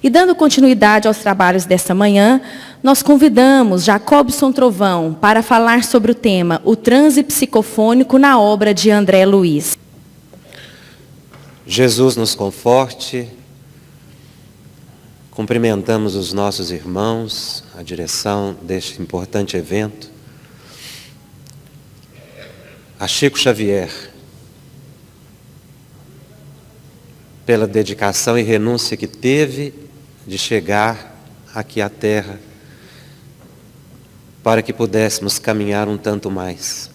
E dando continuidade aos trabalhos desta manhã, nós convidamos Jacobson Trovão para falar sobre o tema O Transe Psicofônico na obra de André Luiz. Jesus nos conforte. Cumprimentamos os nossos irmãos, a direção deste importante evento. A Chico Xavier, pela dedicação e renúncia que teve de chegar aqui à Terra, para que pudéssemos caminhar um tanto mais.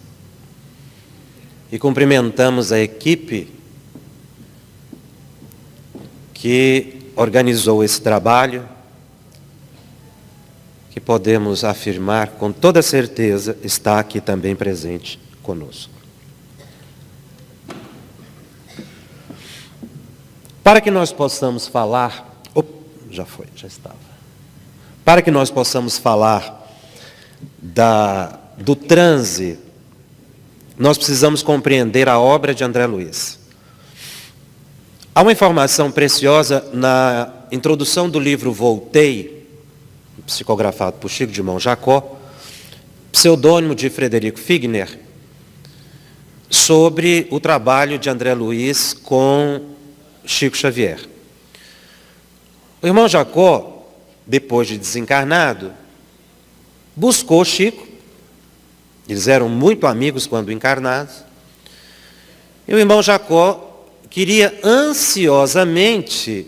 E cumprimentamos a equipe que organizou esse trabalho, que podemos afirmar com toda certeza está aqui também presente conosco. Para que nós possamos falar, para que nós possamos falar do transe, nós precisamos compreender a obra de André Luiz. Há uma informação preciosa na introdução do livro Voltei, psicografado por Chico de Monjacó, pseudônimo de Frederico Figner, sobre o trabalho de André Luiz com Chico Xavier. O irmão Jacó, depois de desencarnado, buscou Chico. Eles eram muito amigos quando encarnados. E o irmão Jacó queria ansiosamente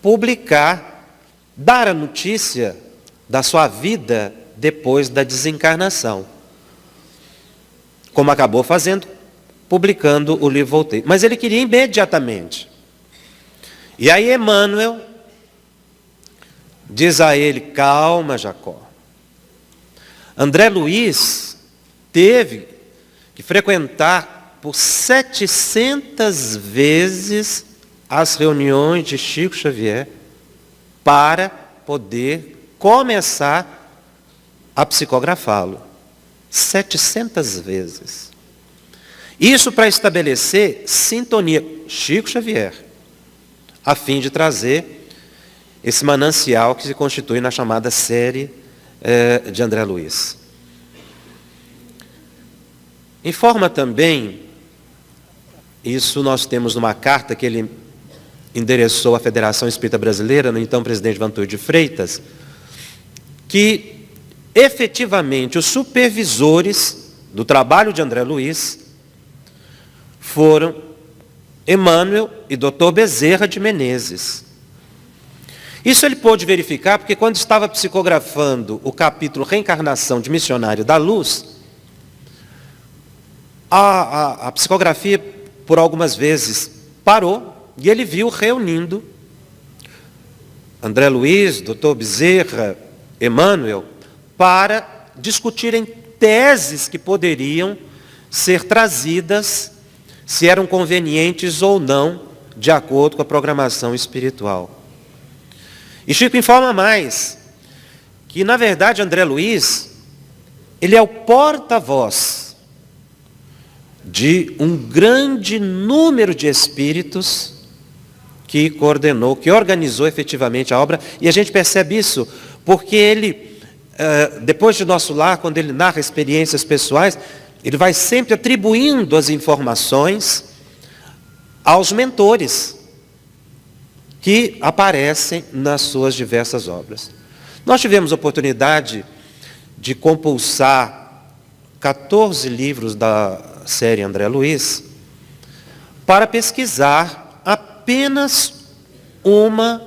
publicar, dar a notícia da sua vida depois da desencarnação. Como acabou fazendo, publicando o livro Voltei. Mas ele queria imediatamente. E aí Emmanuel diz a ele: calma, Jacó. André Luiz teve que frequentar por 700 vezes as reuniões de Chico Xavier para poder começar a psicografá-lo. 700 vezes. Isso para estabelecer sintonia. Chico Xavier, a fim de trazer esse manancial que se constitui na chamada série de André Luiz. Informa também, isso nós temos numa carta que ele endereçou à Federação Espírita Brasileira, no então presidente Vantur de Freitas, que efetivamente os supervisores do trabalho de André Luiz foram Emmanuel e Dr. Bezerra de Menezes. Isso ele pôde verificar porque quando estava psicografando o capítulo Reencarnação de Missionário da Luz, a psicografia por algumas vezes parou e ele viu reunindo André Luiz, Dr. Bezerra, Emmanuel, para discutirem teses que poderiam ser trazidas, se eram convenientes ou não, de acordo com a programação espiritual. E Chico informa mais, que na verdade André Luiz, ele é o porta-voz de um grande número de espíritos que coordenou, que organizou efetivamente a obra, e a gente percebe isso, porque ele, depois de Nosso Lar, quando ele narra experiências pessoais, ele vai sempre atribuindo as informações aos mentores que aparecem nas suas diversas obras. Nós tivemos a oportunidade de compulsar 14 livros da série André Luiz para pesquisar apenas uma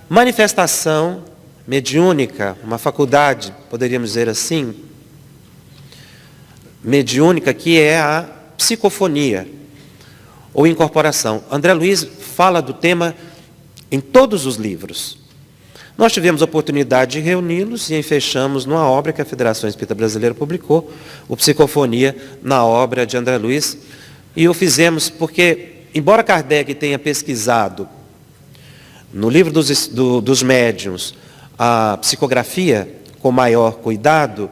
manifestação mediúnica, uma faculdade, poderíamos dizer assim, mediúnica, que é a psicofonia ou incorporação. André Luiz fala do tema em todos os livros. Nós tivemos a oportunidade de reuni-los e fechamos numa obra que a Federação Espírita Brasileira publicou, o Psicofonia, na obra de André Luiz. E o fizemos porque, embora Kardec tenha pesquisado no livro dos médiuns a psicografia com maior cuidado,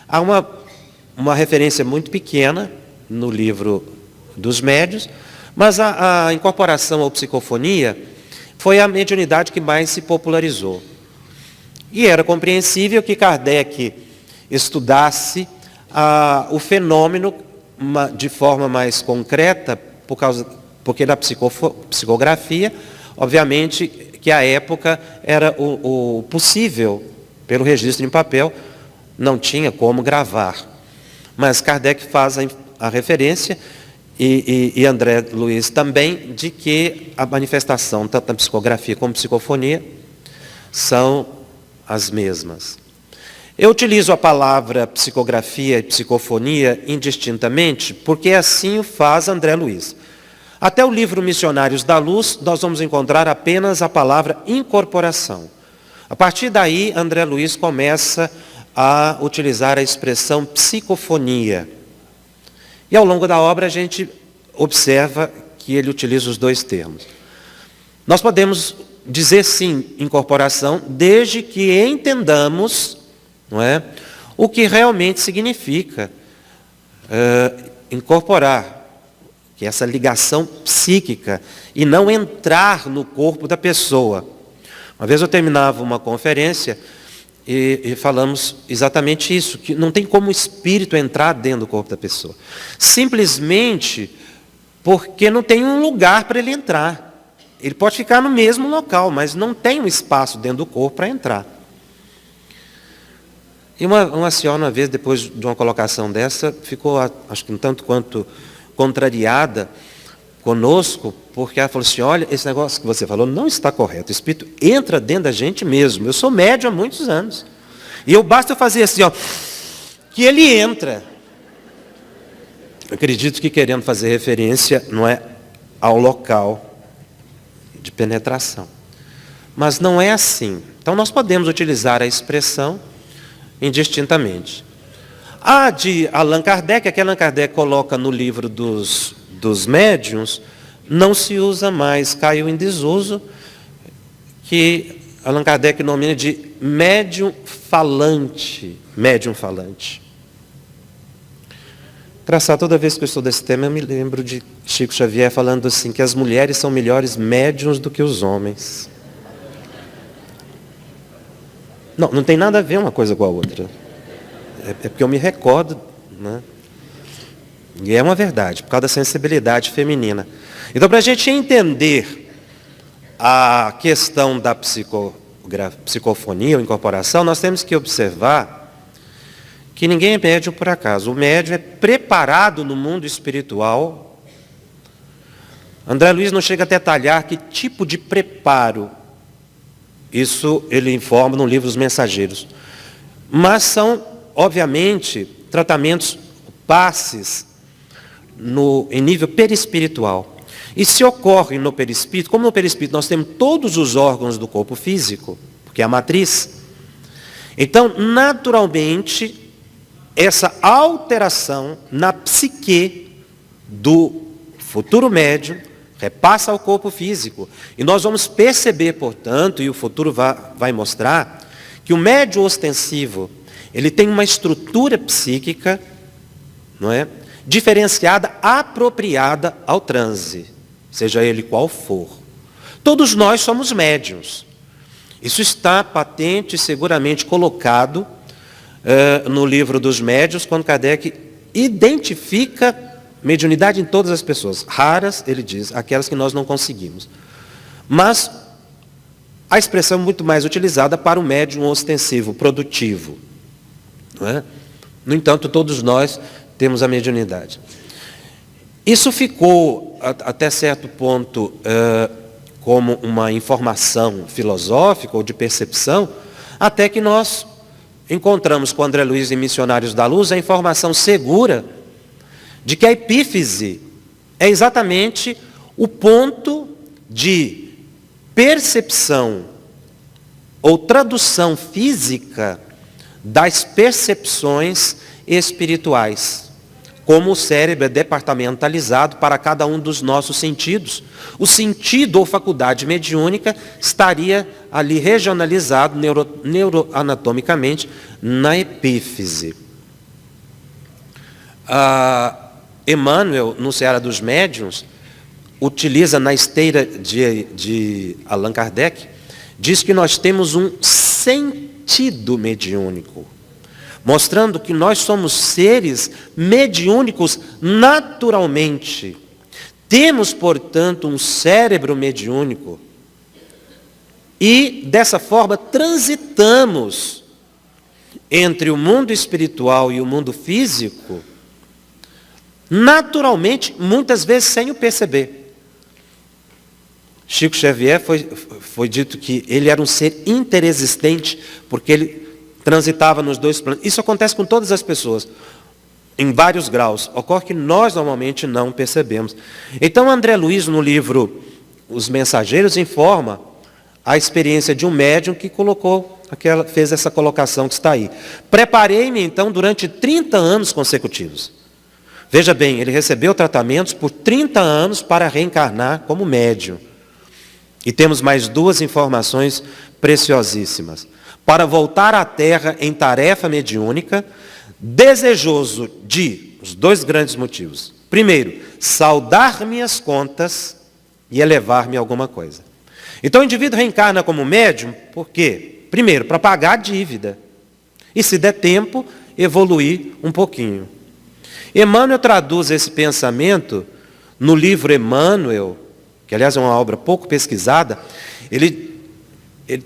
há uma referência muito pequena no livro dos médiuns, mas a incorporação ou psicofonia foi a mediunidade que mais se popularizou. E era compreensível que Kardec estudasse o fenômeno de forma mais concreta, porque na psicografia, obviamente, que à época era o possível, pelo registro em papel, não tinha como gravar. Mas Kardec faz a referência, e André Luiz também, de que a manifestação, tanto na psicografia como psicofonia, são as mesmas. Eu utilizo a palavra psicografia e psicofonia indistintamente, porque assim o faz André Luiz. Até o livro Missionários da Luz, nós vamos encontrar apenas a palavra incorporação. A partir daí, André Luiz começa a utilizar a expressão psicofonia. E ao longo da obra a gente observa que ele utiliza os dois termos. Nós podemos dizer sim incorporação, desde que entendamos, não é, o que realmente significa incorporar, que é essa ligação psíquica, e não entrar no corpo da pessoa. Uma vez eu terminava uma conferência e falamos exatamente isso, que não tem como o espírito entrar dentro do corpo da pessoa. Simplesmente porque não tem um lugar para ele entrar. Ele pode ficar no mesmo local, mas não tem um espaço dentro do corpo para entrar. E uma senhora, uma vez, depois de uma colocação dessa, ficou, acho que um tanto quanto contrariada conosco, porque ela falou assim, olha, esse negócio que você falou não está correto. O espírito entra dentro da gente mesmo. Eu sou médium há muitos anos. E basta eu fazer assim, ó, que ele entra. Eu acredito que querendo fazer referência, não é ao local de penetração. Mas não é assim. Então nós podemos utilizar a expressão indistintamente. A de Allan Kardec, que Allan Kardec coloca no livro dos médiuns, não se usa mais, caiu em desuso, que Allan Kardec denomina de médium falante. Médium falante. Engraçado, toda vez que eu estudo esse tema, eu me lembro de Chico Xavier falando assim, que as mulheres são melhores médiuns do que os homens. Não tem nada a ver uma coisa com a outra. É porque eu me recordo, né? E é uma verdade, por causa da sensibilidade feminina. Então, para a gente entender a questão da psicofonia ou incorporação, nós temos que observar que ninguém é médium por acaso. O médium é preparado no mundo espiritual. André Luiz não chega a detalhar que tipo de preparo. Isso ele informa no livro Os Mensageiros. Mas são, obviamente, tratamentos, passes em nível perispiritual. E se ocorre no perispírito, como no perispírito nós temos todos os órgãos do corpo físico, porque é a matriz, então, naturalmente, essa alteração na psique do futuro médium repassa ao corpo físico. E nós vamos perceber, portanto, e o futuro vai mostrar, que o médium ostensivo, ele tem uma estrutura psíquica, não é, diferenciada, apropriada ao transe, seja ele qual for. Todos nós somos médiuns. Isso está patente e seguramente colocado no livro dos médiuns, quando Kardec identifica mediunidade em todas as pessoas. Raras, ele diz, aquelas que nós não conseguimos. Mas a expressão é muito mais utilizada para o médium ostensivo, produtivo. Não é? No entanto, todos nós temos a mediunidade. Isso ficou, até certo ponto, como uma informação filosófica ou de percepção, até que nós encontramos com André Luiz em Missionários da Luz a informação segura de que a epífise é exatamente o ponto de percepção ou tradução física das percepções espirituais. Como o cérebro é departamentalizado para cada um dos nossos sentidos, o sentido ou faculdade mediúnica estaria ali regionalizado neuroanatomicamente na epífise. Emmanuel, no Seara dos Médiuns, utiliza na esteira de Allan Kardec, diz que nós temos um sentido mediúnico, mostrando que nós somos seres mediúnicos naturalmente. Temos, portanto, um cérebro mediúnico e, dessa forma, transitamos entre o mundo espiritual e o mundo físico, naturalmente, muitas vezes sem o perceber. Chico Xavier foi dito que ele era um ser interexistente, porque ele transitava nos dois planos. Isso acontece com todas as pessoas, em vários graus. Ocorre que nós normalmente não percebemos. Então, André Luiz, no livro Os Mensageiros, informa a experiência de um médium que fez essa colocação que está aí. Preparei-me, então, durante 30 anos consecutivos. Veja bem, ele recebeu tratamentos por 30 anos para reencarnar como médium. E temos mais duas informações preciosíssimas. Para voltar à Terra em tarefa mediúnica, desejoso de, os dois grandes motivos. Primeiro, saldar minhas contas e elevar-me a alguma coisa. Então o indivíduo reencarna como médium, por quê? Primeiro, para pagar a dívida. E se der tempo, evoluir um pouquinho. Emmanuel traduz esse pensamento no livro Emmanuel, que aliás é uma obra pouco pesquisada. Ele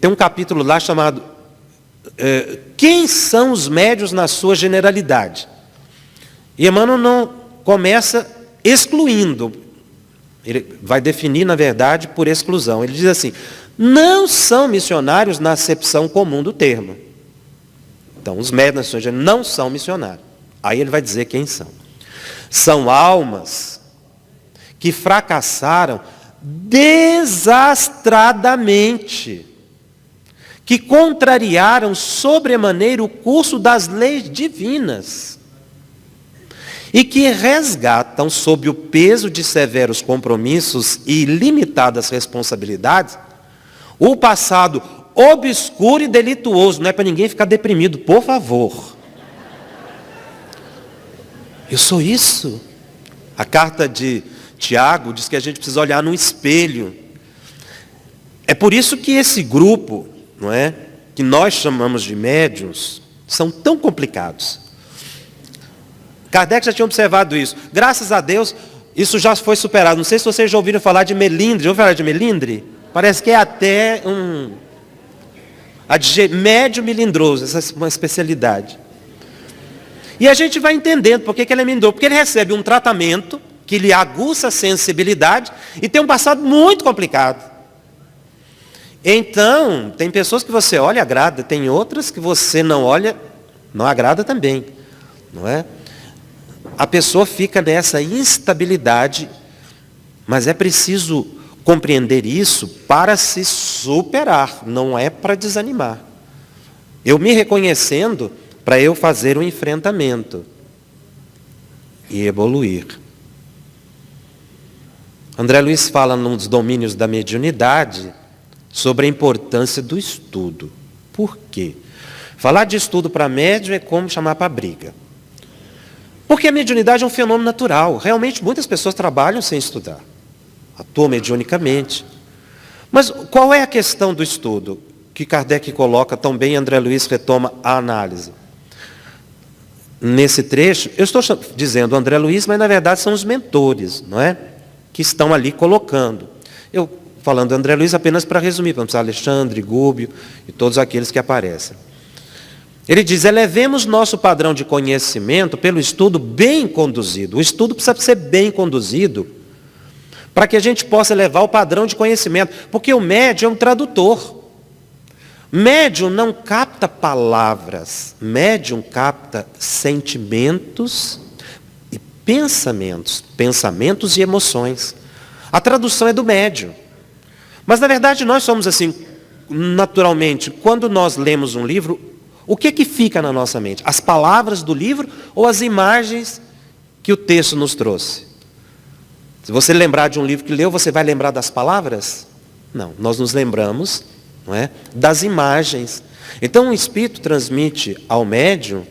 tem um capítulo lá chamado Quem são os médiuns na sua generalidade? E Emmanuel não começa excluindo. Ele vai definir, na verdade, por exclusão. Ele diz assim, não são missionários na acepção comum do termo. Então, os médiuns na sua generalidade não são missionários. Aí ele vai dizer quem são. São almas que fracassaram desastradamente, que contrariaram sobremaneira o curso das leis divinas e que resgatam, sob o peso de severos compromissos e limitadas responsabilidades, o passado obscuro e delituoso. Não é para ninguém ficar deprimido, por favor. Eu sou isso. A carta de Tiago diz que a gente precisa olhar no espelho. É por isso que esse grupo, não é, que nós chamamos de médiuns, são tão complicados. Kardec já tinha observado isso. Graças a Deus, isso já foi superado. Não sei se vocês já ouviram falar de melindre. Já ouviram falar de melindre? Parece que é até médium melindroso, essa é uma especialidade. E a gente vai entendendo por que ele é melindroso. Porque ele recebe um tratamento que lhe aguça a sensibilidade e tem um passado muito complicado. Então, tem pessoas que você olha e agrada, tem outras que você não olha, não agrada também, não é? A pessoa fica nessa instabilidade, mas é preciso compreender isso para se superar, não é para desanimar. Eu me reconhecendo para eu fazer um enfrentamento e evoluir. André Luiz fala nos domínios da mediunidade sobre a importância do estudo. Por quê? Falar de estudo para médium é como chamar para briga. Porque a mediunidade é um fenômeno natural. Realmente, muitas pessoas trabalham sem estudar. Atuam mediunicamente. Mas qual é a questão do estudo? Que Kardec coloca tão bem, André Luiz retoma a análise. Nesse trecho, eu estou dizendo André Luiz, mas na verdade são os mentores, não é? Que estão ali colocando. Eu falando André Luiz apenas para resumir, vamos Alexandre, Gúbio e todos aqueles que aparecem. Ele diz, elevemos nosso padrão de conhecimento pelo estudo bem conduzido. O estudo precisa ser bem conduzido para que a gente possa elevar o padrão de conhecimento. Porque o médium é um tradutor. Médium não capta palavras. Médium capta sentimentos e pensamentos. Pensamentos e emoções. A tradução é do médium. Mas, na verdade, nós somos assim, naturalmente, quando nós lemos um livro, o que fica na nossa mente? As palavras do livro ou as imagens que o texto nos trouxe? Se você lembrar de um livro que leu, você vai lembrar das palavras? Não, nós nos lembramos, não é, das imagens. Então, o Espírito transmite ao médium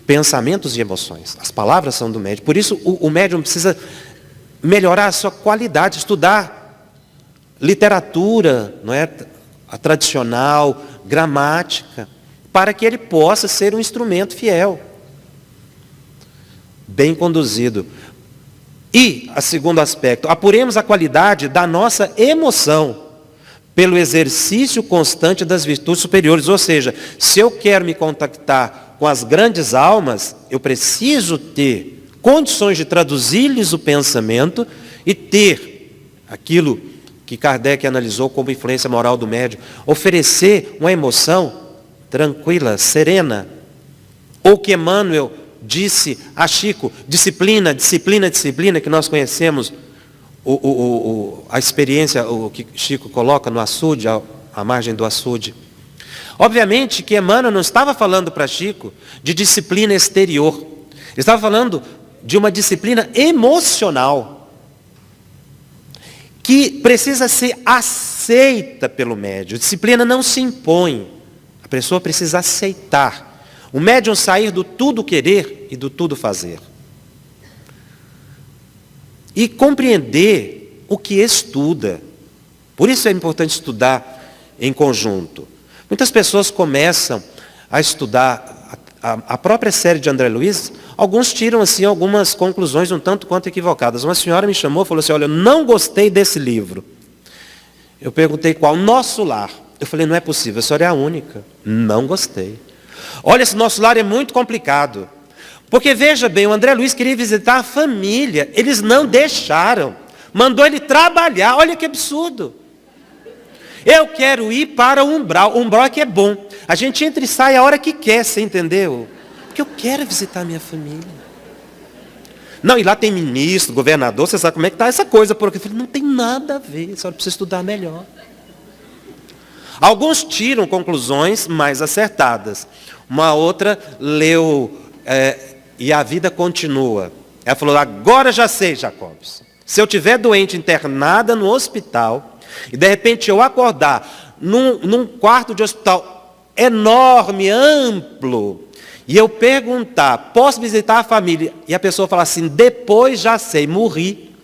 pensamentos e emoções. As palavras são do médium. Por isso, o médium precisa melhorar a sua qualidade, estudar literatura, não é? A tradicional, gramática, para que ele possa ser um instrumento fiel, bem conduzido. E, a segundo aspecto, apuremos a qualidade da nossa emoção pelo exercício constante das virtudes superiores. Ou seja, se eu quero me contactar com as grandes almas, eu preciso ter condições de traduzir-lhes o pensamento e ter aquilo que Kardec analisou como influência moral do médium, oferecer uma emoção tranquila, serena. Ou que Emmanuel disse a Chico, disciplina, disciplina, disciplina, que nós conhecemos a experiência, o que Chico coloca no açude, à margem do açude. Obviamente que Emmanuel não estava falando para Chico de disciplina exterior. Ele estava falando de uma disciplina emocional, que precisa ser aceita pelo médium. A disciplina não se impõe. A pessoa precisa aceitar. O médium sair do tudo querer e do tudo fazer. E compreender o que estuda. Por isso é importante estudar em conjunto. Muitas pessoas começam a estudar a própria série de André Luiz, alguns tiram assim algumas conclusões um tanto quanto equivocadas. Uma senhora me chamou e falou assim, olha, eu não gostei desse livro. Eu perguntei qual? Nosso Lar. Eu falei, não é possível, a senhora é a única. Não gostei. Olha, esse Nosso Lar é muito complicado. Porque veja bem, o André Luiz queria visitar a família, eles não deixaram. Mandou ele trabalhar, olha que absurdo. Eu quero ir para o umbral. O umbral é que é bom. A gente entra e sai a hora que quer, você entendeu? Porque eu quero visitar a minha família. Não, e lá tem ministro, governador, você sabe como é que está essa coisa. Porque eu falei, não tem nada a ver, a senhora precisa estudar melhor. Alguns tiram conclusões mais acertadas. Uma outra leu, e a vida continua. Ela falou, agora já sei, Jacobson. Se eu estiver doente, internada no hospital, e de repente eu acordar num quarto de hospital enorme, amplo, e eu perguntar, posso visitar a família? E a pessoa falar assim, depois já sei, morri.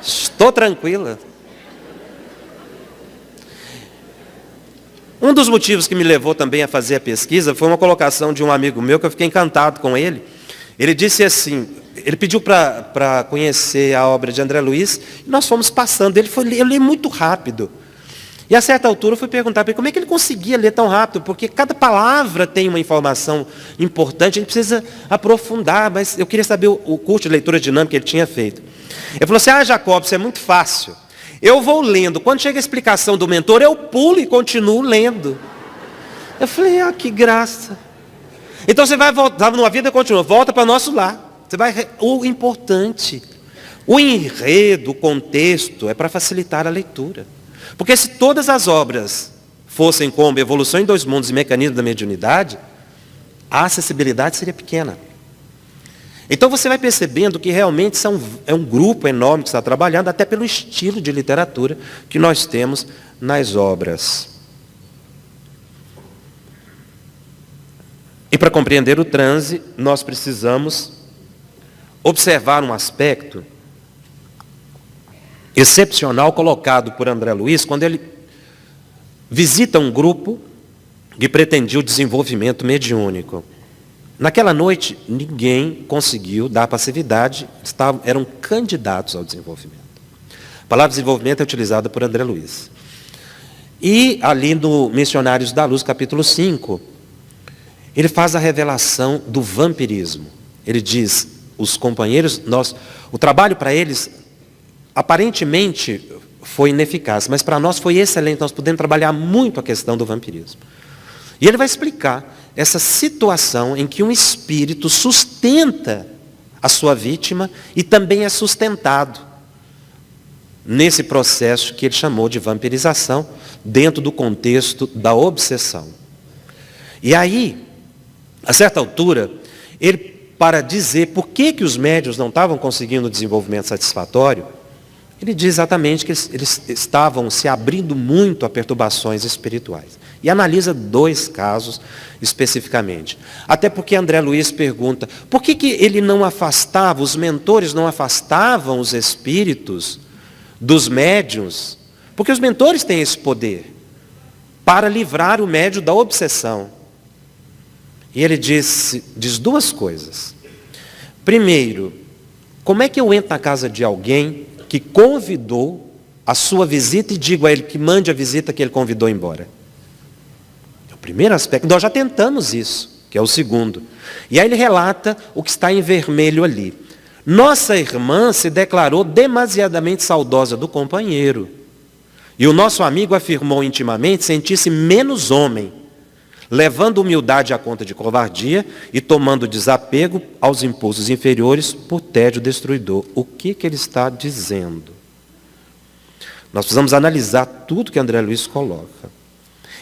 Estou tranquila. Um dos motivos que me levou também a fazer a pesquisa foi uma colocação de um amigo meu, que eu fiquei encantado com ele. Ele disse assim, ele pediu para conhecer a obra de André Luiz, e nós fomos passando, eu li muito rápido. E a certa altura eu fui perguntar para ele como é que ele conseguia ler tão rápido, porque cada palavra tem uma informação importante, a gente precisa aprofundar, mas eu queria saber o curso de leitura dinâmica que ele tinha feito. Ele falou assim, Jacob, isso é muito fácil. Eu vou lendo, quando chega a explicação do mentor, eu pulo e continuo lendo. Eu falei, que graça. Então você vai voltar numa vida contínua, volta para Nosso Lar. Você vai, o importante, o enredo, o contexto, é para facilitar a leitura. Porque se todas as obras fossem como Evolução em Dois Mundos e Mecanismo da Mediunidade, a acessibilidade seria pequena. Então você vai percebendo que realmente é um grupo enorme que está trabalhando, até pelo estilo de literatura que nós temos nas obras. E para compreender o transe, nós precisamos observar um aspecto excepcional colocado por André Luiz, quando ele visita um grupo que pretendia o desenvolvimento mediúnico. Naquela noite, ninguém conseguiu dar passividade, eram candidatos ao desenvolvimento. A palavra desenvolvimento é utilizada por André Luiz. E ali no Missionários da Luz, capítulo 5, ele faz a revelação do vampirismo. Ele diz, os companheiros, o trabalho para eles, aparentemente, foi ineficaz, mas para nós foi excelente, nós pudemos trabalhar muito a questão do vampirismo. E ele vai explicar essa situação em que um espírito sustenta a sua vítima e também é sustentado nesse processo que ele chamou de vampirização, dentro do contexto da obsessão. E aí, a certa altura, ele, para dizer por que os médiuns não estavam conseguindo um desenvolvimento satisfatório, ele diz exatamente que eles estavam se abrindo muito a perturbações espirituais. E analisa 2 casos especificamente. Até porque André Luiz pergunta, por que ele não afastava, os mentores não afastavam os espíritos dos médiuns? Porque os mentores têm esse poder para livrar o médium da obsessão. E ele diz 2 coisas. Primeiro, como é que eu entro na casa de alguém que convidou a sua visita e digo a ele que mande a visita que ele convidou embora? É o primeiro aspecto. Nós já tentamos isso, que é o segundo. E aí ele relata o que está em vermelho ali. Nossa irmã se declarou demasiadamente saudosa do companheiro. E o nosso amigo afirmou intimamente sentir-se menos homem, levando humildade à conta de covardia e tomando desapego aos impulsos inferiores por tédio destruidor. O que ele está dizendo? Nós precisamos analisar tudo que André Luiz coloca.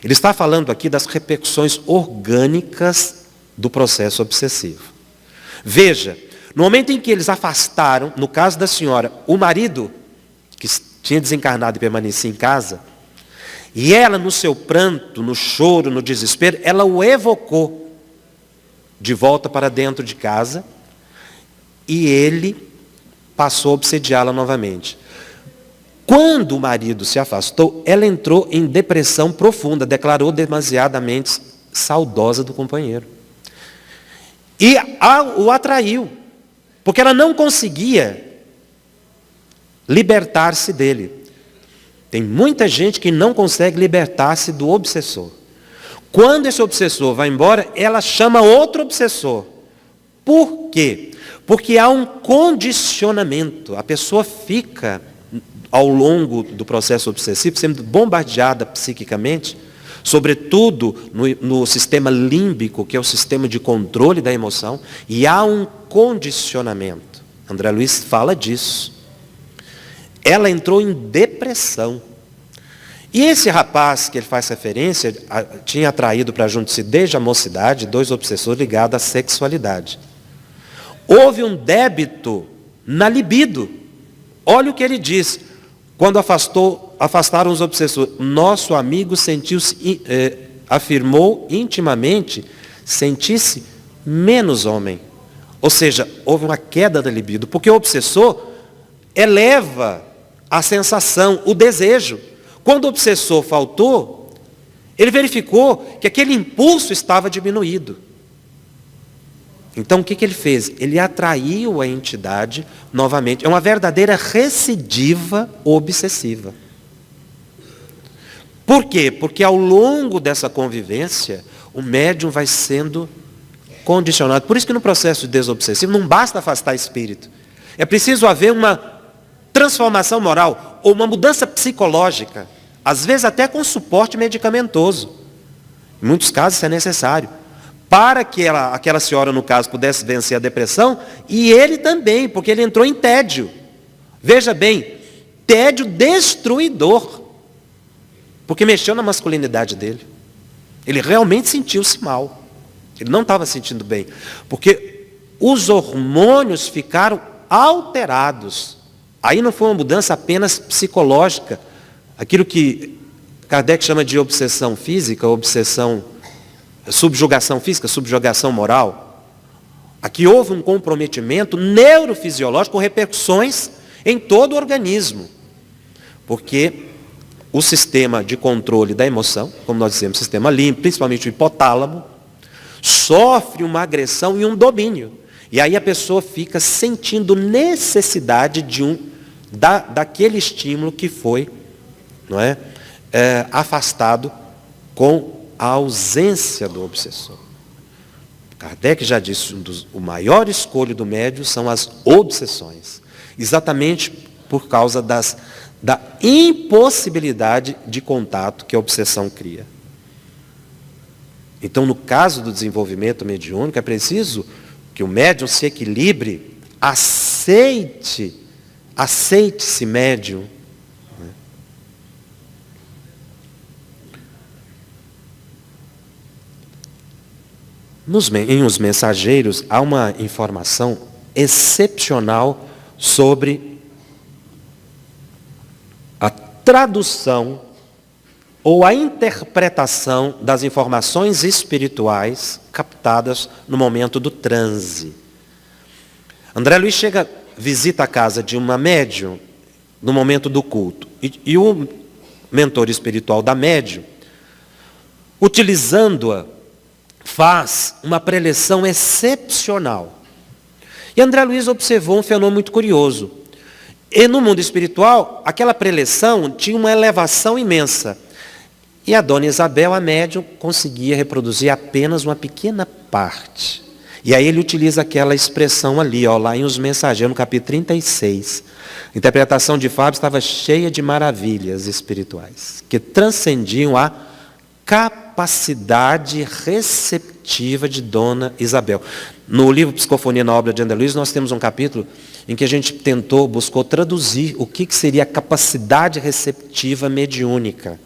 Ele está falando aqui das repercussões orgânicas do processo obsessivo. Veja, no momento em que eles afastaram, no caso da senhora, o marido, que tinha desencarnado e permanecia em casa, e ela, no seu pranto, no choro, no desespero, ela o evocou de volta para dentro de casa, e ele passou a obsediá-la novamente. Quando o marido se afastou, ela entrou em depressão profunda, declarou demasiadamente saudosa do companheiro. E o atraiu, porque ela não conseguia libertar-se dele. Tem muita gente que não consegue libertar-se do obsessor. Quando esse obsessor vai embora, ela chama outro obsessor. Por quê? Porque há um condicionamento. A pessoa fica, ao longo do processo obsessivo, sendo bombardeada psiquicamente, sobretudo no sistema límbico, que é o sistema de controle da emoção, e há um condicionamento. André Luiz fala disso. Ela entrou em depressão. E esse rapaz que ele faz referência, tinha atraído para junto de si desde a mocidade 2 obsessores ligados à sexualidade. Houve um débito na libido. Olha o que ele diz. Quando afastaram os obsessores, nosso amigo sentiu-se, afirmou intimamente, sentir-se menos homem. Ou seja, houve uma queda da libido, porque o obsessor eleva a sensação, o desejo. Quando o obsessor faltou, ele verificou que aquele impulso estava diminuído. Então o que ele fez? Ele atraiu a entidade novamente. É uma verdadeira recidiva obsessiva. Por quê? Porque ao longo dessa convivência, o médium vai sendo condicionado. Por isso que no processo de desobsessivo não basta afastar espírito. É preciso haver uma transformação moral ou uma mudança psicológica, às vezes até com suporte medicamentoso. Em muitos casos isso é necessário, para que aquela senhora, no caso, pudesse vencer a depressão, e ele também, porque ele entrou em tédio. Veja bem, tédio destruidor, porque mexeu na masculinidade dele. Ele realmente sentiu-se mal, ele não estava sentindo bem, porque os hormônios ficaram alterados. Aí não foi uma mudança apenas psicológica, aquilo que Kardec chama de obsessão física, subjugação física, subjugação moral. Aqui houve um comprometimento neurofisiológico com repercussões em todo o organismo. Porque o sistema de controle da emoção, como nós dizemos, o sistema límbico, principalmente o hipotálamo, sofre uma agressão e um domínio. E aí a pessoa fica sentindo necessidade daquele estímulo que foi, não é, afastado com a ausência do obsessor. Kardec já disse, o maior escolho do médium são as obsessões. Exatamente por causa da impossibilidade de contato que a obsessão cria. Então, no caso do desenvolvimento mediúnico, é preciso que o médium se equilibre, aceite-se médium. Em Os Mensageiros, há uma informação excepcional sobre a tradução ou a interpretação das informações espirituais captadas no momento do transe. André Luiz visita a casa de uma médium no momento do culto. E o mentor espiritual da médium, utilizando-a, faz uma preleção excepcional. E André Luiz observou um fenômeno muito curioso. E no mundo espiritual, aquela preleção tinha uma elevação imensa. E a dona Isabel, a médium, conseguia reproduzir apenas uma pequena parte. E aí ele utiliza aquela expressão ali, lá em Os Mensageiros, no capítulo 36. A interpretação de Fábio estava cheia de maravilhas espirituais, que transcendiam a capacidade receptiva de Dona Isabel. No livro Psicofonia na obra de André Luiz, nós temos um capítulo em que a gente buscou traduzir o que seria a capacidade receptiva mediúnica,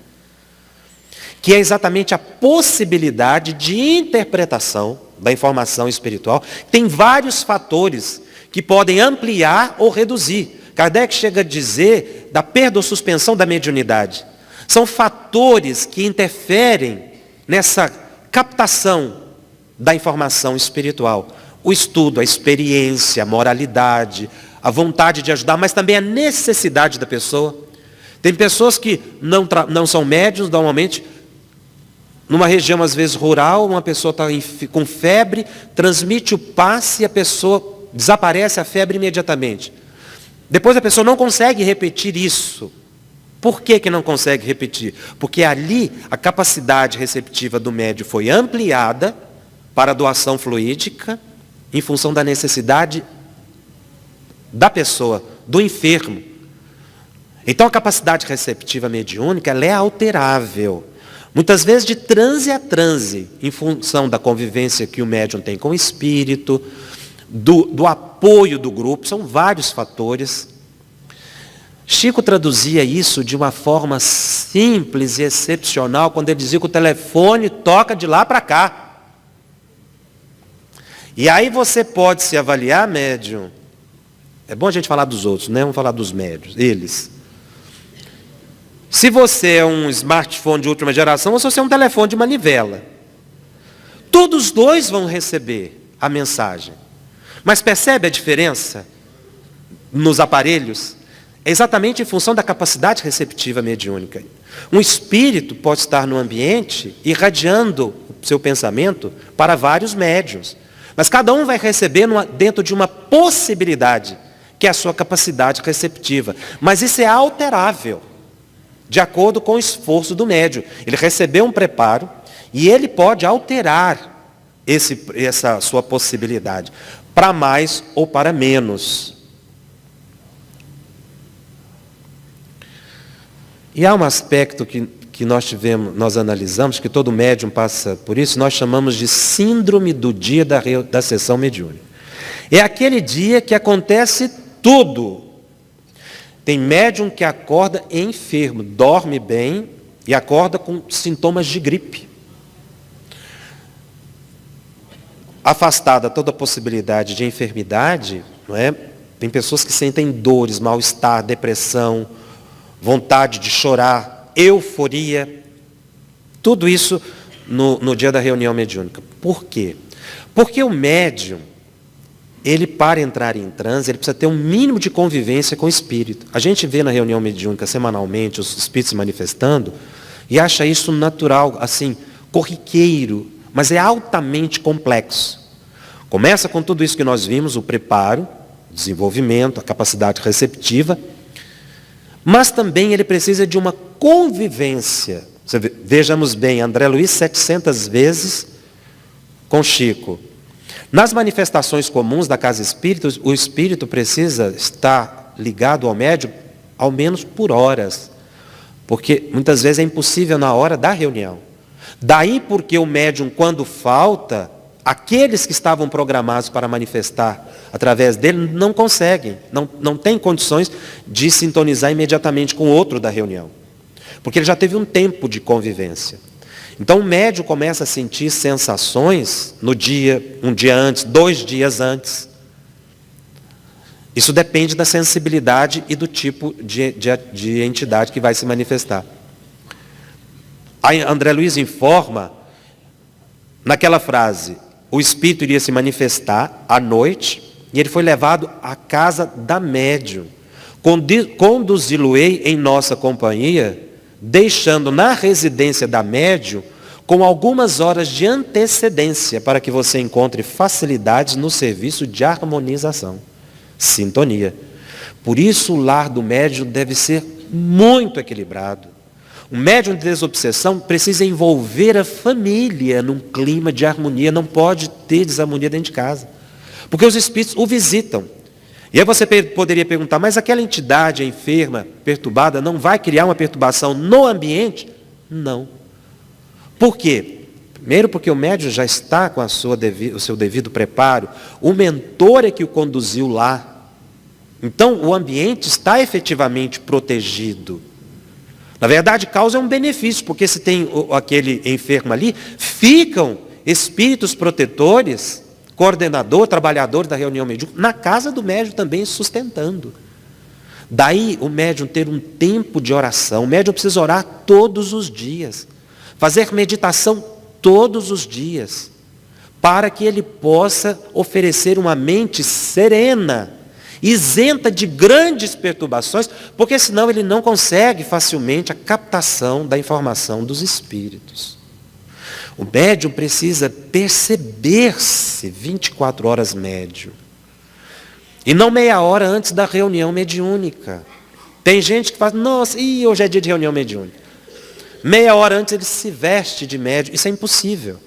que é exatamente a possibilidade de interpretação da informação espiritual. Tem vários fatores que podem ampliar ou reduzir. Kardec chega a dizer da perda ou suspensão da mediunidade. São fatores que interferem nessa captação da informação espiritual. O estudo, a experiência, a moralidade, a vontade de ajudar, mas também a necessidade da pessoa. Tem pessoas que não são médiuns, normalmente, numa região às vezes rural, uma pessoa está com febre, transmite o passe e a pessoa desaparece a febre imediatamente. Depois a pessoa não consegue repetir isso. Por que não consegue repetir? Porque ali a capacidade receptiva do médium foi ampliada para a doação fluídica em função da necessidade da pessoa, do enfermo. Então a capacidade receptiva mediúnica ela é alterável. Muitas vezes de transe a transe, em função da convivência que o médium tem com o espírito, do apoio do grupo, são vários fatores. Chico traduzia isso de uma forma simples e excepcional, quando ele dizia que o telefone toca de lá para cá. E aí você pode se avaliar, médium. É bom a gente falar dos outros, né? Vamos falar dos médios, eles. Se você é um smartphone de última geração, ou se você é um telefone de manivela. Todos os dois vão receber a mensagem. Mas percebe a diferença nos aparelhos? É exatamente em função da capacidade receptiva mediúnica. Um espírito pode estar no ambiente irradiando o seu pensamento para vários médiuns. Mas cada um vai receber dentro de uma possibilidade, que é a sua capacidade receptiva. Mas isso é alterável, de acordo com o esforço do médium. Ele recebeu um preparo e ele pode alterar essa sua possibilidade, para mais ou para menos. E há um aspecto que nós analisamos, que todo médium passa por isso, nós chamamos de síndrome do dia da sessão mediúnica. É aquele dia que acontece tudo. Tem médium que acorda enfermo, dorme bem e acorda com sintomas de gripe. Afastada toda a possibilidade de enfermidade, não é? Tem pessoas que sentem dores, mal-estar, depressão, vontade de chorar, euforia, tudo isso no dia da reunião mediúnica. Por quê? Porque o médium, ele para entrar em transe, ele precisa ter um mínimo de convivência com o espírito. A gente vê na reunião mediúnica semanalmente os espíritos se manifestando e acha isso natural, assim, corriqueiro, mas é altamente complexo. Começa com tudo isso que nós vimos, o preparo, o desenvolvimento, a capacidade receptiva, mas também ele precisa de uma convivência. Vejamos bem, André Luiz 700 vezes com Chico. Nas manifestações comuns da casa espírita, o espírito precisa estar ligado ao médium ao menos por horas, porque muitas vezes é impossível na hora da reunião. Daí porque o médium, quando falta, aqueles que estavam programados para manifestar através dele não conseguem, não têm condições de sintonizar imediatamente com o outro da reunião, porque ele já teve um tempo de convivência. Então o médium começa a sentir sensações no dia, um dia antes, 2 dias antes. Isso depende da sensibilidade e do tipo de entidade que vai se manifestar. A André Luiz informa, naquela frase, o espírito iria se manifestar à noite, e ele foi levado à casa da médium. Conduzi-lo-ei em nossa companhia, deixando na residência da médium, com algumas horas de antecedência, para que você encontre facilidades no serviço de harmonização, sintonia. Por isso o lar do médium deve ser muito equilibrado. O médium de desobsessão precisa envolver a família num clima de harmonia, não pode ter desarmonia dentro de casa. Porque os espíritos o visitam. E aí você poderia perguntar, mas aquela entidade enferma, perturbada, não vai criar uma perturbação no ambiente? Não. Por quê? Primeiro porque o médium já está com o seu devido preparo, o mentor é que o conduziu lá. Então o ambiente está efetivamente protegido. Na verdade, causa um benefício, porque se tem aquele enfermo ali, ficam espíritos protetores, coordenador, trabalhador da reunião mediúnica, na casa do médium também sustentando. Daí o médium ter um tempo de oração. O médium precisa orar todos os dias, fazer meditação todos os dias, para que ele possa oferecer uma mente serena, isenta de grandes perturbações, porque senão ele não consegue facilmente a captação da informação dos espíritos. O médium precisa perceber-se 24 horas médium, e não meia hora antes da reunião mediúnica. Tem gente que fala, nossa, hoje é dia de reunião mediúnica. Meia hora antes ele se veste de médium. Isso é impossível,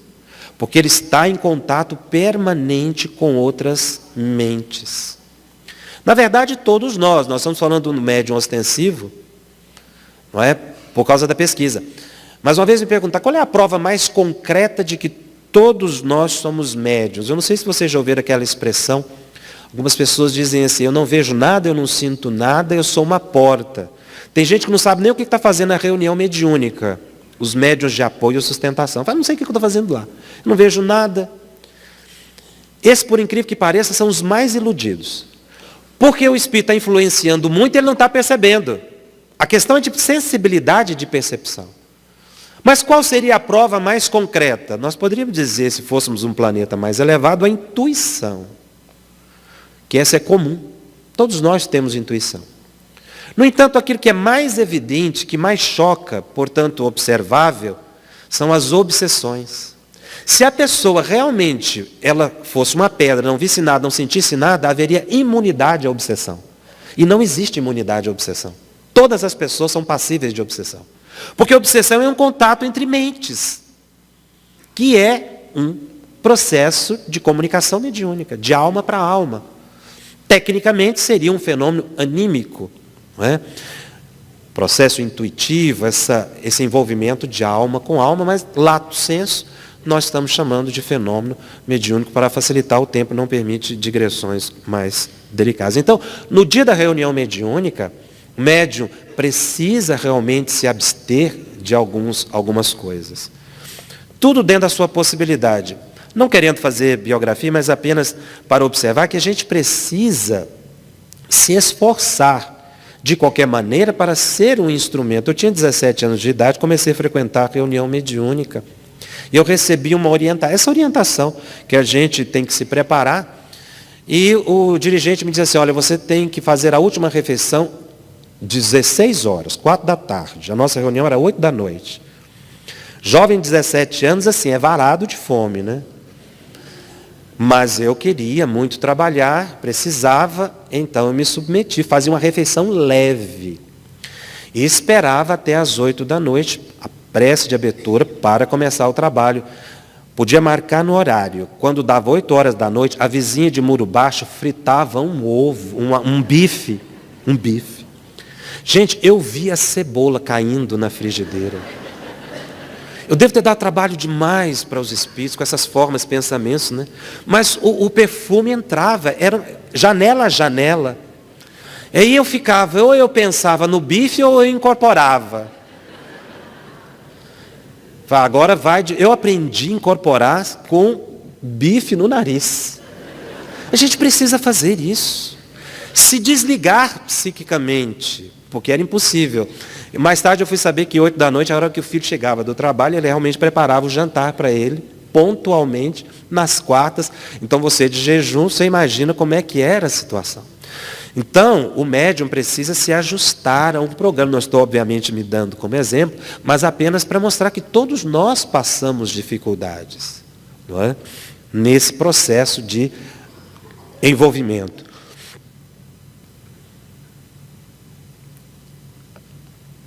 porque ele está em contato permanente com outras mentes. Na verdade, todos nós estamos falando do médium ostensivo, não é? Por causa da pesquisa. Mas uma vez me perguntaram, qual é a prova mais concreta de que todos nós somos médiuns? Eu não sei se vocês já ouviram aquela expressão. Algumas pessoas dizem assim, eu não vejo nada, eu não sinto nada, eu sou uma porta. Tem gente que não sabe nem o que está fazendo na reunião mediúnica. Os médiuns de apoio e sustentação. Fala, não sei o que eu estou fazendo lá. Eu não vejo nada. Esses, por incrível que pareça, são os mais iludidos. Porque o espírito está influenciando muito e ele não está percebendo. A questão é de sensibilidade de percepção. Mas qual seria a prova mais concreta? Nós poderíamos dizer, se fôssemos um planeta mais elevado, a intuição. Que essa é comum. Todos nós temos intuição. No entanto, aquilo que é mais evidente, que mais choca, portanto observável, são as obsessões. Se a pessoa realmente ela fosse uma pedra, não visse nada, não sentisse nada, haveria imunidade à obsessão. E não existe imunidade à obsessão. Todas as pessoas são passíveis de obsessão. Porque a obsessão é um contato entre mentes, que é um processo de comunicação mediúnica, de alma para alma. Tecnicamente seria um fenômeno anímico, não é? Processo intuitivo, esse envolvimento de alma com alma, mas lato sensu, nós estamos chamando de fenômeno mediúnico para facilitar o tempo, não permite digressões mais delicadas. Então, no dia da reunião mediúnica, o médium precisa realmente se abster de algumas coisas. Tudo dentro da sua possibilidade. Não querendo fazer biografia, mas apenas para observar que a gente precisa se esforçar de qualquer maneira para ser um instrumento. Eu tinha 17 anos de idade, comecei a frequentar a reunião mediúnica. E eu recebi uma orientação, essa orientação que a gente tem que se preparar. E o dirigente me disse assim, olha, você tem que fazer a última refeição 16 horas, 4 da tarde. A nossa reunião era 8 da noite. Jovem de 17 anos, assim, é varado de fome, né? Mas eu queria muito trabalhar, precisava, então eu me submeti, fazia uma refeição leve. E esperava até as 8 da noite, a prece de abertura para começar o trabalho. Podia marcar no horário. Quando dava 8 horas da noite, a vizinha de muro baixo fritava um ovo, um bife. Gente, eu via a cebola caindo na frigideira. Eu devo ter dado trabalho demais para os espíritos, com essas formas, pensamentos, né? Mas o perfume entrava, era janela a janela. E aí eu ficava, ou eu pensava no bife, ou eu incorporava. Agora eu aprendi a incorporar com bife no nariz. A gente precisa fazer isso. Se desligar psiquicamente porque era impossível. Mais tarde eu fui saber que 8 da noite, a hora que o filho chegava do trabalho, ele realmente preparava o jantar para ele, pontualmente, nas quartas. Então você de jejum, você imagina como é que era a situação. Então, o médium precisa se ajustar a um programa. Não estou, obviamente, me dando como exemplo, mas apenas para mostrar que todos nós passamos dificuldades, não é? Nesse processo de envolvimento.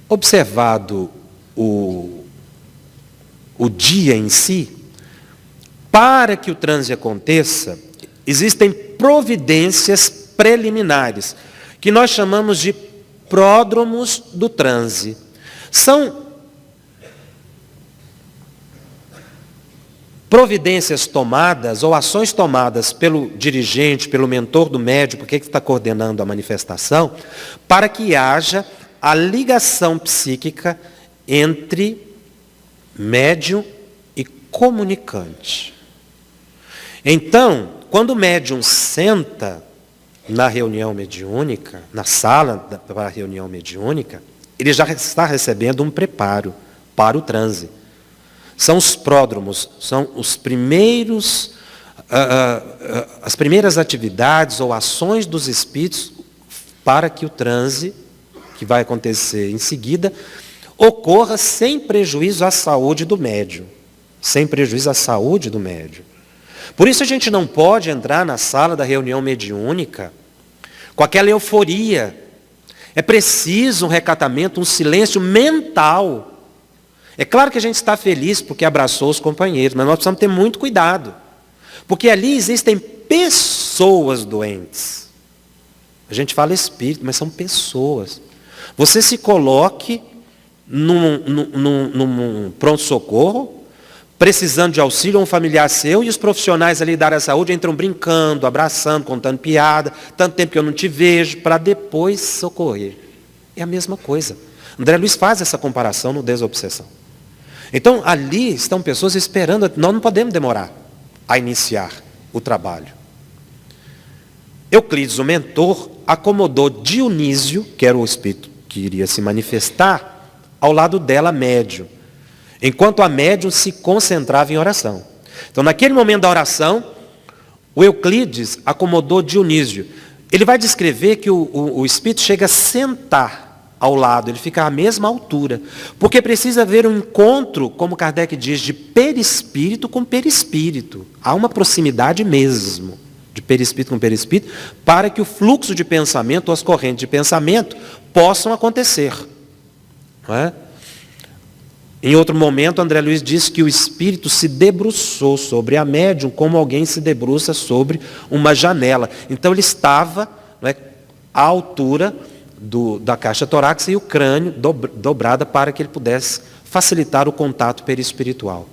Observado o dia em si, para que o transe aconteça, existem providências preliminares, que nós chamamos de pródromos do transe. São providências tomadas ou ações tomadas pelo dirigente, pelo mentor do médium, porque está coordenando a manifestação, para que haja a ligação psíquica entre médium e comunicante. Então, quando o médium senta na reunião mediúnica, na sala para a reunião mediúnica, ele já está recebendo um preparo para o transe. São os pródromos, são os primeiros, as primeiras atividades ou ações dos espíritos para que o transe, que vai acontecer em seguida, ocorra sem prejuízo à saúde do médium. Sem prejuízo à saúde do médium. Por isso a gente não pode entrar na sala da reunião mediúnica com aquela euforia. É preciso um recatamento, um silêncio mental. É claro que a gente está feliz porque abraçou os companheiros, mas nós precisamos ter muito cuidado. Porque ali existem pessoas doentes. A gente fala espírito, mas são pessoas. Você se coloque num pronto-socorro, precisando de auxílio a um familiar seu, e os profissionais ali da área da saúde entram brincando, abraçando, contando piada, tanto tempo que eu não te vejo, para depois socorrer. É a mesma coisa. André Luiz faz essa comparação no Desobsessão. Então, ali estão pessoas esperando, nós não podemos demorar a iniciar o trabalho. Euclides, o mentor, acomodou Dionísio, que era o espírito que iria se manifestar, ao lado dela, médium, enquanto a médium se concentrava em oração. Então, naquele momento da oração, o Euclides acomodou Dionísio. Ele vai descrever que o espírito chega a sentar ao lado, ele fica à mesma altura, porque precisa haver um encontro, como Kardec diz, de perispírito com perispírito. Há uma proximidade mesmo, de perispírito com perispírito, para que o fluxo de pensamento, ou as correntes de pensamento, possam acontecer. Não é? Em outro momento, André Luiz diz que o espírito se debruçou sobre a médium, como alguém se debruça sobre uma janela. Então ele estava, não é, à altura da caixa torácica e o crânio dobrada para que ele pudesse facilitar o contato perispiritual.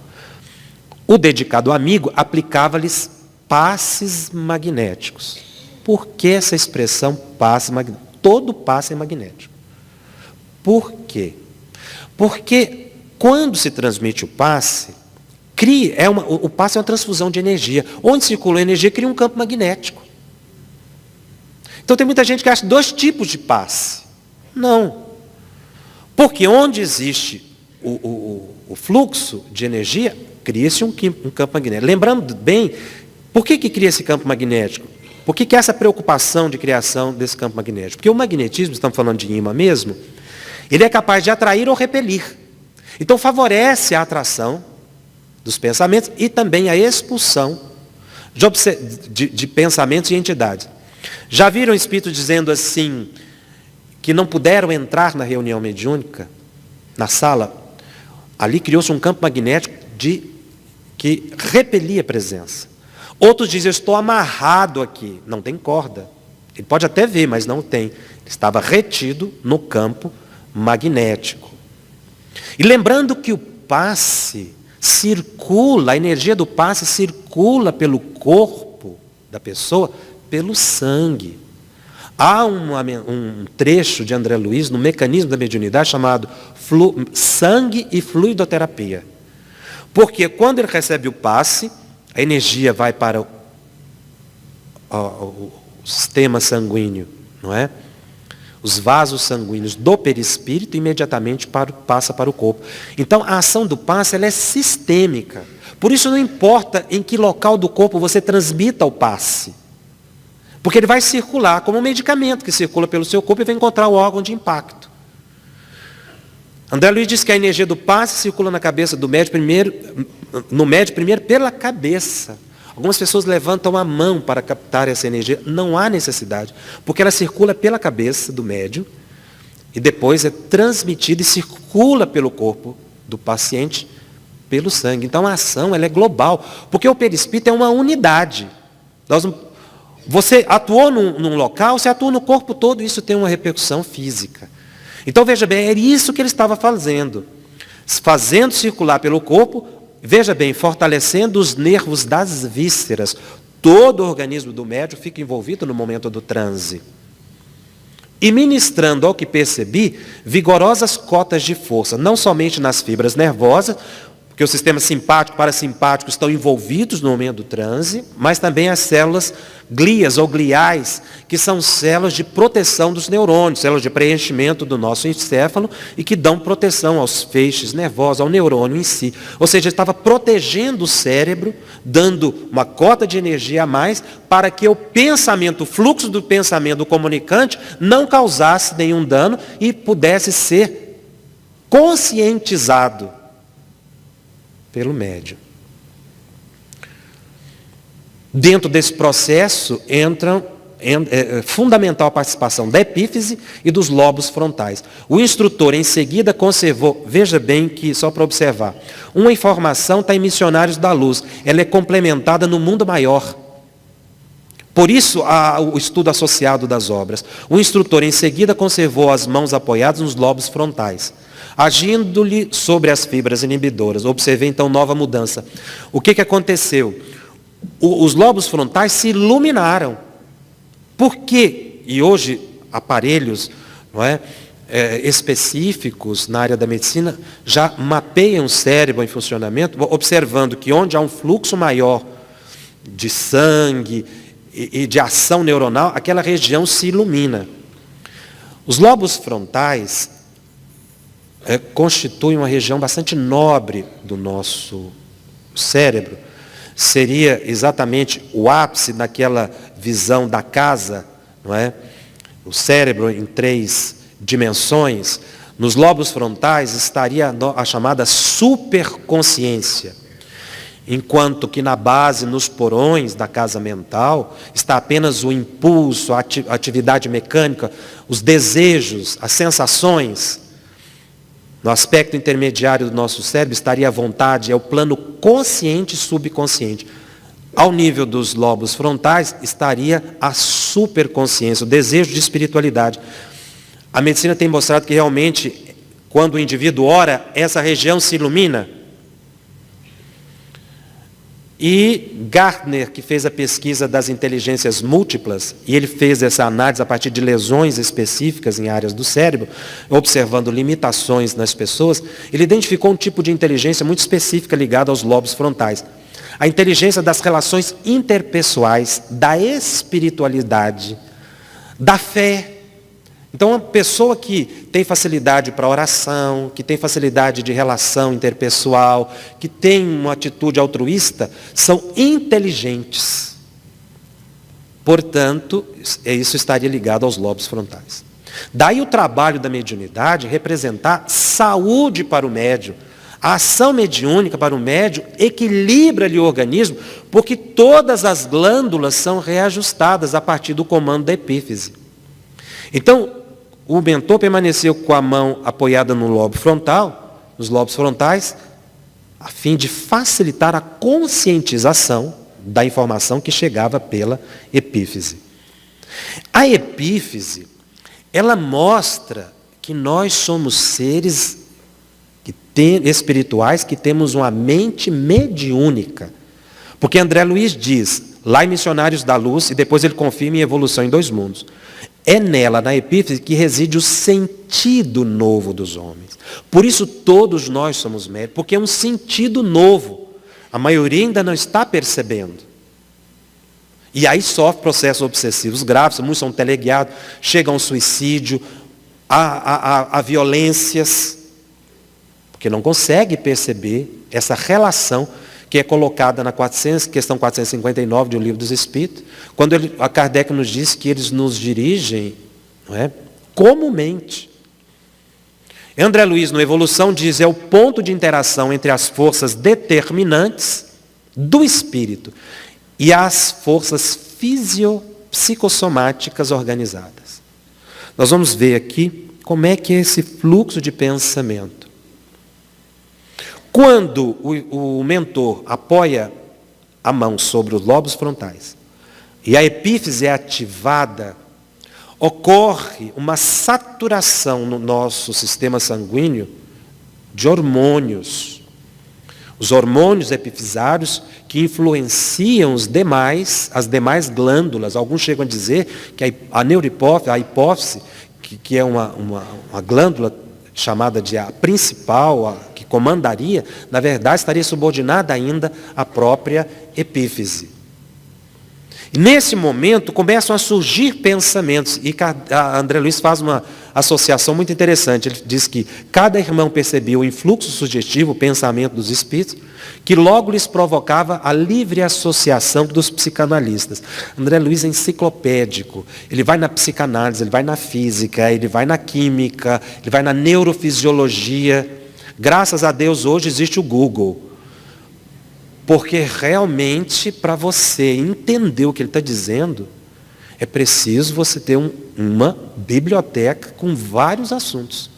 O dedicado amigo aplicava-lhes passes magnéticos. Por que essa expressão passe magnético? Todo passe é magnético. Por quê? Porque quando se transmite o passe, o passe é uma transfusão de energia. Onde circula a energia, cria um campo magnético. Então tem muita gente que acha 2 tipos de passe. Não. Porque onde existe o fluxo de energia, cria-se um campo magnético. Lembrando bem, por que cria esse campo magnético? Por que essa preocupação de criação desse campo magnético? Porque o magnetismo, estamos falando de ímã mesmo, ele é capaz de atrair ou repelir. Então favorece a atração dos pensamentos e também a expulsão de pensamentos e entidades. Já viram espíritos dizendo assim, que não puderam entrar na reunião mediúnica, na sala? Ali criou-se um campo magnético que repelia a presença. Outros dizem, eu estou amarrado aqui. Não tem corda. Ele pode até ver, mas não tem. Ele estava retido no campo magnético. E lembrando que o passe circula, a energia do passe circula pelo corpo da pessoa, pelo sangue. Há um trecho de André Luiz no Mecanismo da Mediunidade chamado sangue e fluidoterapia. Porque quando ele recebe o passe, a energia vai para o sistema sanguíneo, não é? os vasos sanguíneos do perispírito, imediatamente passa para o corpo. Então, a ação do passe ela é sistêmica. Por isso, não importa em que local do corpo você transmita o passe. Porque ele vai circular como um medicamento que circula pelo seu corpo e vai encontrar o órgão de impacto. André Luiz diz que a energia do passe circula na cabeça do médium primeiro pela cabeça. Algumas pessoas levantam a mão para captar essa energia. Não há necessidade, porque ela circula pela cabeça do médium e depois é transmitida e circula pelo corpo do paciente pelo sangue. Então a ação ela é global, porque o perispírito é uma unidade. Você atuou num local, você atua no corpo todo, isso tem uma repercussão física. Então veja bem, era isso que ele estava fazendo circular pelo corpo. Veja bem, fortalecendo os nervos das vísceras. Todo o organismo do médium fica envolvido no momento do transe. E ministrando, ao que percebi, vigorosas cotas de força, não somente nas fibras nervosas, porque o sistema simpático e parasimpático estão envolvidos no momento do transe, mas também as células glias ou gliais, que são células de proteção dos neurônios, células de preenchimento do nosso encéfalo e que dão proteção aos feixes nervosos, ao neurônio em si. Ou seja, estava protegendo o cérebro, dando uma cota de energia a mais para que o pensamento, o fluxo do pensamento do comunicante não causasse nenhum dano e pudesse ser conscientizado pelo médium. Dentro desse processo é fundamental a participação da epífise e dos lobos frontais. O instrutor em seguida conservou, veja bem que, só para observar, uma informação está em Missionários da Luz, ela é complementada no mundo maior. Por isso, o estudo associado das obras. O instrutor em seguida conservou as mãos apoiadas nos lobos frontais, agindo-lhe sobre as fibras inibidoras. Observei então nova mudança. O que aconteceu? Os lobos frontais se iluminaram. Por quê? E hoje, aparelhos específicos na área da medicina já mapeiam o cérebro em funcionamento, observando que onde há um fluxo maior de sangue e de ação neuronal, aquela região se ilumina. Os lobos frontais constituem uma região bastante nobre do nosso cérebro. Seria exatamente o ápice daquela visão da casa, não é? O cérebro em 3 dimensões. Nos lobos frontais estaria a chamada superconsciência, enquanto que na base, nos porões da casa mental, está apenas o impulso, a atividade mecânica, os desejos, as sensações. No aspecto intermediário do nosso cérebro estaria a vontade, é o plano consciente e subconsciente. Ao nível dos lobos frontais estaria a superconsciência, o desejo de espiritualidade. A medicina tem mostrado que realmente, quando o indivíduo ora, essa região se ilumina. E Gardner, que fez a pesquisa das inteligências múltiplas, e ele fez essa análise a partir de lesões específicas em áreas do cérebro, observando limitações nas pessoas, ele identificou um tipo de inteligência muito específica ligada aos lobos frontais. A inteligência das relações interpessoais, da espiritualidade, da fé. Então, uma pessoa que tem facilidade para oração, que tem facilidade de relação interpessoal, que tem uma atitude altruísta, são inteligentes. Portanto, isso estaria ligado aos lobos frontais. Daí o trabalho da mediunidade representar saúde para o médium. A ação mediúnica para o médium equilibra-lhe o organismo, porque todas as glândulas são reajustadas a partir do comando da epífise. Então, o mentor permaneceu com a mão apoiada no lobo frontal, nos lobos frontais, a fim de facilitar a conscientização da informação que chegava pela epífise. A epífise, ela mostra que nós somos seres espirituais que temos uma mente mediúnica. Porque André Luiz diz, lá em Missionários da Luz, e depois ele confirma em Evolução em Dois Mundos, é nela, na epífise, que reside o sentido novo dos homens. Por isso todos nós somos médiuns, porque é um sentido novo. A maioria ainda não está percebendo. E aí sofre processos obsessivos graves, muitos são teleguiados, chegam ao suicídio, a violências, porque não consegue perceber essa relação que é colocada na questão 459 do Livro dos Espíritos, quando a Kardec nos diz que eles nos dirigem, não é, comumente. André Luiz, no Evolução, diz é o ponto de interação entre as forças determinantes do espírito e as forças fisiopsicossomáticas organizadas. Nós vamos ver aqui como é que é esse fluxo de pensamento. Quando o mentor apoia a mão sobre os lobos frontais e a epífise é ativada, ocorre uma saturação no nosso sistema sanguíneo de hormônios. Os hormônios epifisários que influenciam as demais glândulas. Alguns chegam a dizer que a neurohipófise, a hipófise, que é uma glândula chamada de a principal, que comandaria, na verdade estaria subordinada ainda à própria epífise. E nesse momento começam a surgir pensamentos, e André Luiz faz uma associação muito interessante. Ele diz que cada irmão percebia o influxo sugestivo, o pensamento dos espíritos, que logo lhes provocava a livre associação dos psicanalistas. André Luiz é enciclopédico, ele vai na psicanálise, ele vai na física, ele vai na química, ele vai na neurofisiologia. Graças a Deus hoje existe o Google. Porque realmente, para você entender o que ele está dizendo, é preciso você ter uma biblioteca com vários assuntos,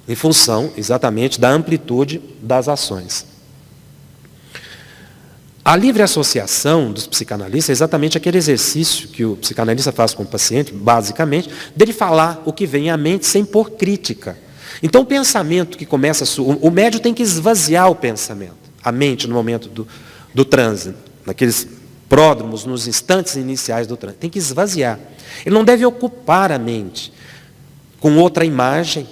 em função exatamente da amplitude das ações. A livre associação dos psicanalistas é exatamente aquele exercício que o psicanalista faz com o paciente, basicamente, dele falar o que vem à mente sem pôr crítica. Então, o pensamento que começa o médium tem que esvaziar o pensamento. A mente no momento do transe, naqueles pródromos, nos instantes iniciais do transe, tem que esvaziar. Ele não deve ocupar a mente com outra imagem,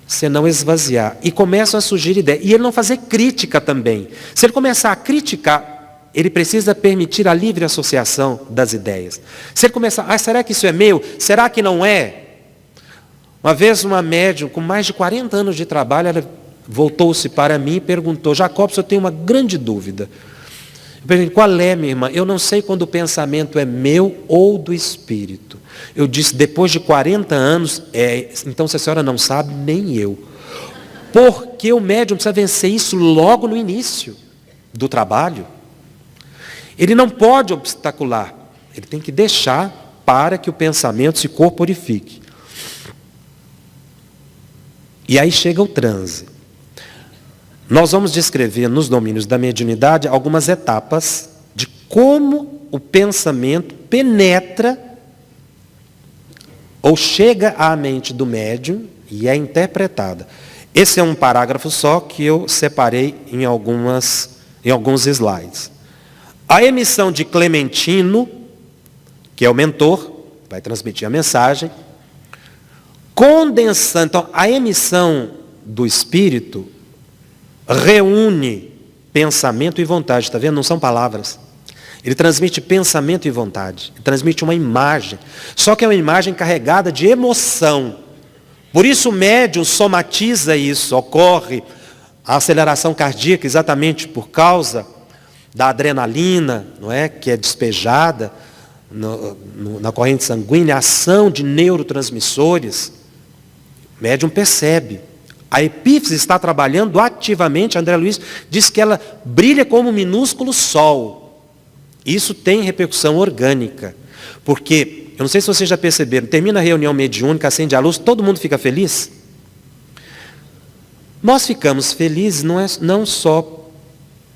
senão esvaziar. E começam a surgir ideias. E ele não fazer crítica também. Se ele começar a criticar, ele precisa permitir a livre associação das ideias. Se ele começar, será que isso é meu? Será que não é? Uma vez uma médium com mais de 40 anos de trabalho, ela voltou-se para mim e perguntou: Jacobson, eu tenho uma grande dúvida. Eu perguntei: qual é, minha irmã? Eu não sei quando o pensamento é meu ou do espírito. Eu disse: depois de 40 anos, então se a senhora não sabe, nem eu. Porque o médium precisa vencer isso logo no início do trabalho. Ele não pode obstacular, ele tem que deixar para que o pensamento se corporifique. E aí chega o transe. Nós vamos descrever nos domínios da mediunidade algumas etapas de como o pensamento penetra ou chega à mente do médium e é interpretada. Esse é um parágrafo só que eu separei em alguns slides. A emissão de Clementino, que é o mentor, vai transmitir a mensagem, condensando. Então, a emissão do espírito reúne pensamento e vontade, está vendo? Não são palavras. Ele transmite pensamento e vontade, ele transmite uma imagem, só que é uma imagem carregada de emoção. Por isso o médium somatiza isso, ocorre a aceleração cardíaca exatamente por causa da adrenalina, não é? Que é despejada na corrente sanguínea, a ação de neurotransmissores. O médium percebe. A epífise está trabalhando ativamente. André Luiz diz que ela brilha como um minúsculo sol. Isso tem repercussão orgânica. Porque, eu não sei se vocês já perceberam, termina a reunião mediúnica, acende a luz, todo mundo fica feliz? Nós ficamos felizes não só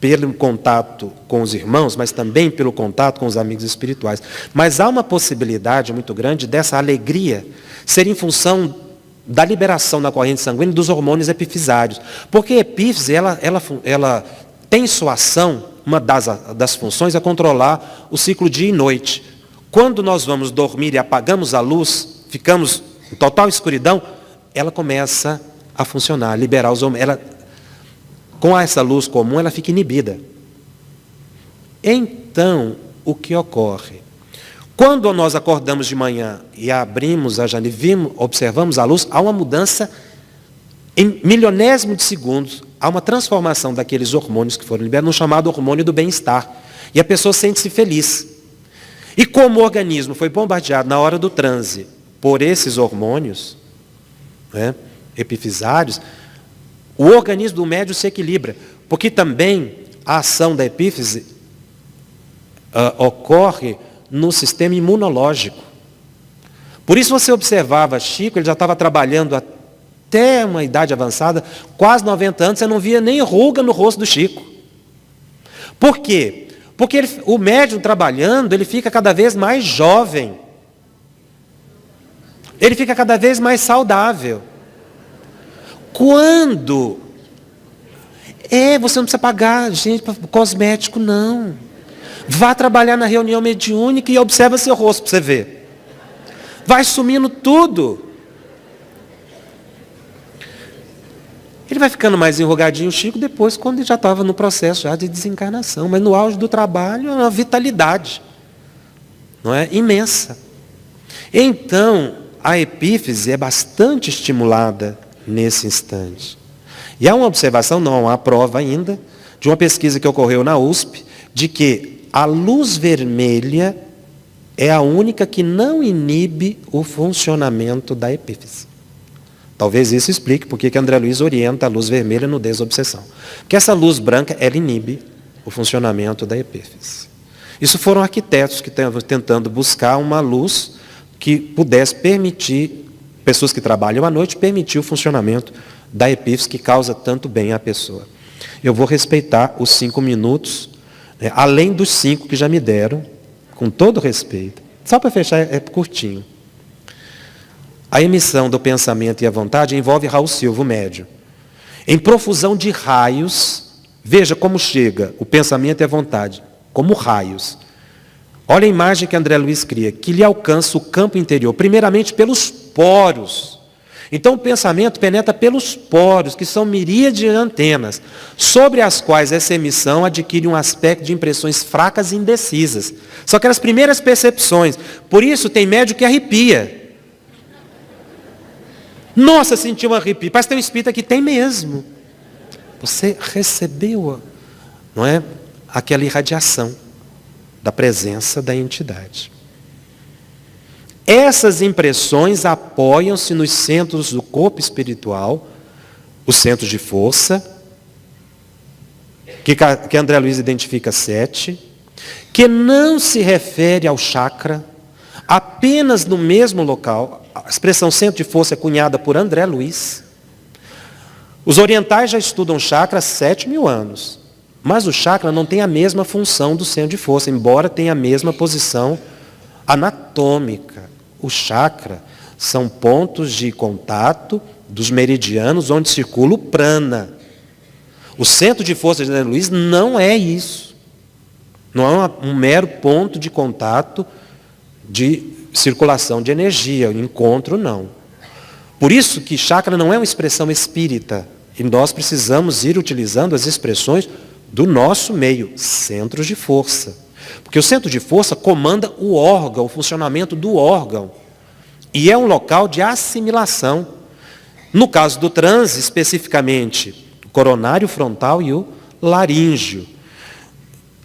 pelo contato com os irmãos, mas também pelo contato com os amigos espirituais. Mas há uma possibilidade muito grande dessa alegria ser em função da liberação na corrente sanguínea dos hormônios epifisários. Porque a epífise, ela tem sua ação, uma das funções é controlar o ciclo dia e noite. Quando nós vamos dormir e apagamos a luz, ficamos em total escuridão, ela começa a funcionar, a liberar os hormônios. Com essa luz comum, ela fica inibida. Então, o que ocorre? Quando nós acordamos de manhã e abrimos a janela e observamos a luz, há uma mudança em milionésimo de segundos, há uma transformação daqueles hormônios que foram liberados no chamado hormônio do bem-estar. E a pessoa sente-se feliz. E como o organismo foi bombardeado na hora do transe por esses hormônios, né, epifisários, o organismo do médium se equilibra, porque também a ação da epífise ocorre no sistema imunológico. Por isso você observava Chico, ele já estava trabalhando até uma idade avançada, quase 90 anos, você não via nem ruga no rosto do Chico. Por quê? Porque o médium trabalhando, ele fica cada vez mais jovem. Ele fica cada vez mais saudável. Quando? Você não precisa pagar, gente, para cosmético, não. Vá trabalhar na reunião mediúnica e observa seu rosto para você ver. Vai sumindo tudo. Ele vai ficando mais enrugadinho, Chico, depois, quando ele já estava no processo já de desencarnação. Mas no auge do trabalho, é uma vitalidade, não é? Imensa. Então, a epífise é bastante estimulada nesse instante. E há uma observação, não há prova ainda, de uma pesquisa que ocorreu na USP, de que a luz vermelha é a única que não inibe o funcionamento da epífise. Talvez isso explique porque que André Luiz orienta a luz vermelha no desobsessão. Porque essa luz branca, ela inibe o funcionamento da epífise. Isso foram arquitetos que estavam tentando buscar uma luz que pudesse permitir, pessoas que trabalham à noite, permitir o funcionamento da epífise que causa tanto bem à pessoa. Eu vou respeitar os 5 minutos, além dos 5 que já me deram, com todo respeito. Só para fechar, é curtinho. A emissão do pensamento e a vontade envolve Raul Silva, o médium. Em profusão de raios, veja como chega o pensamento e a vontade, como raios. Olha a imagem que André Luiz cria, que lhe alcança o campo interior, primeiramente pelos poros. Então o pensamento penetra pelos poros, que são miríades de antenas, sobre as quais essa emissão adquire um aspecto de impressões fracas e indecisas. São aquelas primeiras percepções. Por isso tem médium que arrepia. Nossa, senti um arrepio. Parece que tem um espírito aqui, tem mesmo. Você recebeu, não é? Aquela irradiação da presença da entidade. Essas impressões apoiam-se nos centros do corpo espiritual, os centros de força, que André Luiz identifica 7, que não se refere ao chakra, apenas no mesmo local. A expressão centro de força é cunhada por André Luiz. Os orientais já estudam chakra há 7.000 anos. Mas o chakra não tem a mesma função do centro de força, embora tenha a mesma posição anatômica. O chakra são pontos de contato dos meridianos onde circula o prana. O centro de força de André Luiz não é isso. Não é um mero ponto de contato de circulação de energia, o encontro não. Por isso que chakra não é uma expressão espírita, e nós precisamos ir utilizando as expressões do nosso meio, centros de força. Porque o centro de força comanda o órgão, o funcionamento do órgão, e é um local de assimilação. No caso do transe, especificamente, o coronário frontal e o laríngeo.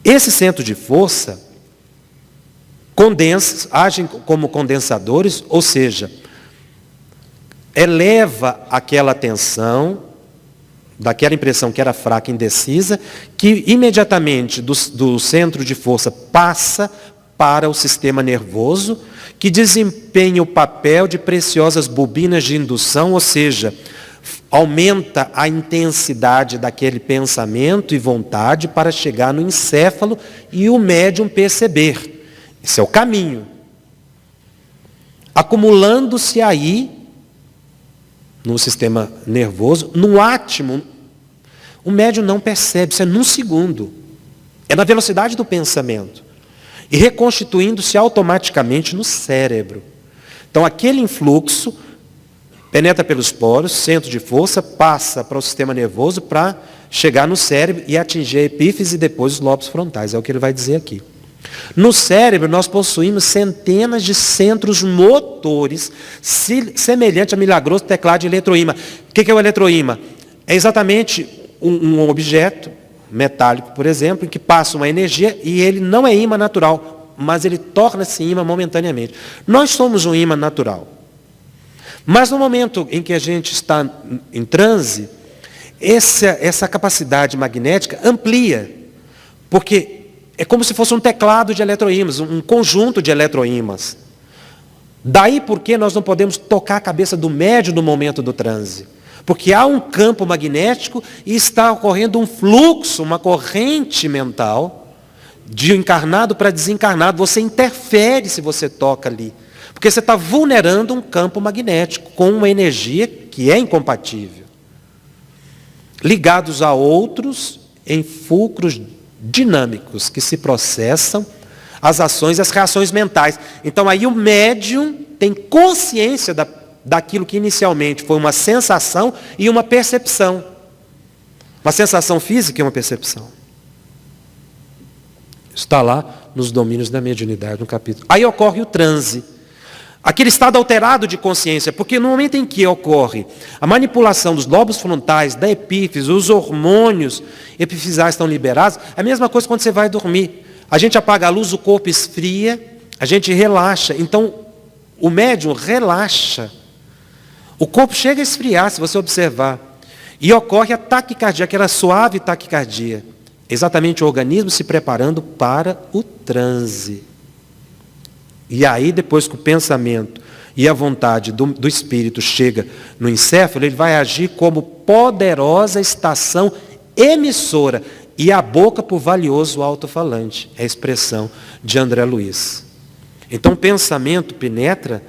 Esse centro de força agem como condensadores, ou seja, eleva aquela tensão, daquela impressão que era fraca e indecisa, que imediatamente do centro de força passa para o sistema nervoso, que desempenha o papel de preciosas bobinas de indução, ou seja, aumenta a intensidade daquele pensamento e vontade para chegar no encéfalo e o médium perceber. Esse é o caminho. Acumulando-se aí, no sistema nervoso, no átimo, o médium não percebe, isso é num segundo. É na velocidade do pensamento. E reconstituindo-se automaticamente no cérebro. Então, aquele influxo penetra pelos poros, centro de força, passa para o sistema nervoso para chegar no cérebro e atingir a epífise e depois os lobos frontais. É o que ele vai dizer aqui. No cérebro, nós possuímos centenas de centros motores, semelhante a milagroso teclado de eletroímã. O que é o eletroímã? É exatamente um objeto metálico, por exemplo, em que passa uma energia e ele não é ímã natural, mas ele torna-se ímã momentaneamente. Nós somos um ímã natural. Mas no momento em que a gente está em transe, essa capacidade magnética amplia, porque é como se fosse um teclado de eletroímãs, um conjunto de eletroímãs. Daí porque nós não podemos tocar a cabeça do médium no momento do transe. Porque há um campo magnético e está ocorrendo um fluxo, uma corrente mental, de encarnado para desencarnado. Você interfere se você toca ali. Porque você está vulnerando um campo magnético com uma energia que é incompatível. Ligados a outros em fulcros dinâmicos que se processam as ações e as reações mentais. Então aí o médium tem consciência daquilo que inicialmente foi uma sensação e uma percepção. Uma sensação física e uma percepção. Está lá nos domínios da mediunidade, no capítulo. Aí ocorre o transe. Aquele estado alterado de consciência, porque no momento em que ocorre a manipulação dos lobos frontais, da epífise, os hormônios epifisais estão liberados, é a mesma coisa quando você vai dormir. A gente apaga a luz, o corpo esfria, a gente relaxa. Então, o médium relaxa. O corpo chega a esfriar, se você observar. E ocorre a taquicardia, aquela suave taquicardia. Exatamente o organismo se preparando para o transe. E aí, depois que o pensamento e a vontade do espírito chega no encéfalo, ele vai agir como poderosa estação emissora. E a boca por valioso alto-falante. É a expressão de André Luiz. Então o pensamento penetra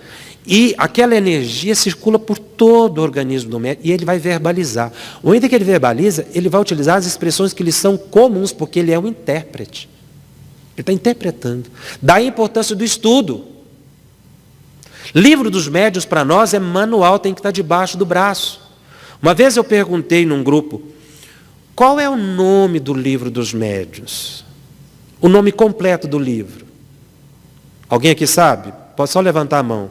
e aquela energia circula por todo o organismo do médium e ele vai verbalizar. No momento que ele verbaliza, ele vai utilizar as expressões que lhe são comuns, porque ele é o intérprete. Ele está interpretando. Daí a importância do estudo. Livro dos médiuns para nós é manual, tem que estar debaixo do braço. Uma vez eu perguntei num grupo, qual é o nome do livro dos médiuns? O nome completo do livro. Alguém aqui sabe? Pode só levantar a mão.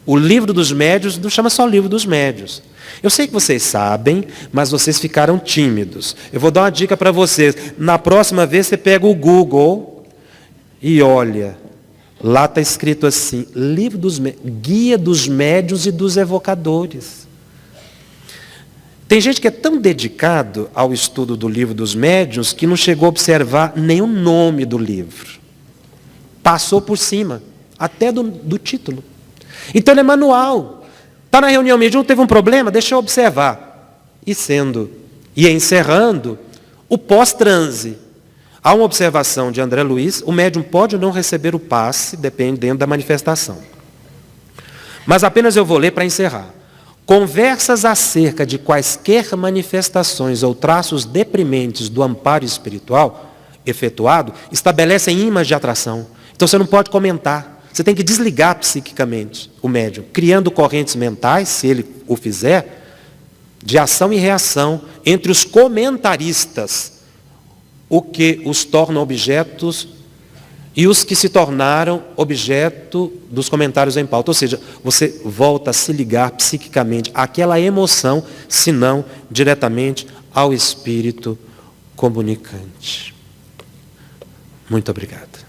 O livro dos médiuns não chama só livro dos médiuns. Eu sei que vocês sabem, mas vocês ficaram tímidos. Eu vou dar uma dica para vocês. Na próxima vez você pega o Google e olha. Lá está escrito assim, livro dos Guia dos Médiuns e dos Evocadores. Tem gente que é tão dedicado ao estudo do livro dos médiuns que não chegou a observar nem o nome do livro. Passou por cima, até do título. Então ele é manual. Está na reunião mediúnica, teve um problema, deixa eu observar. E encerrando, o pós-transe. Há uma observação de André Luiz, o médium pode ou não receber o passe, dependendo da manifestação. Mas apenas eu vou ler para encerrar. Conversas acerca de quaisquer manifestações ou traços deprimentes do amparo espiritual efetuado, estabelecem ímãs de atração. Então você não pode comentar. Você tem que desligar psiquicamente o médium, criando correntes mentais, se ele o fizer, de ação e reação entre os comentaristas, o que os torna objetos e os que se tornaram objeto dos comentários em pauta. Ou seja, você volta a se ligar psiquicamente àquela emoção, se não diretamente ao espírito comunicante. Muito obrigado.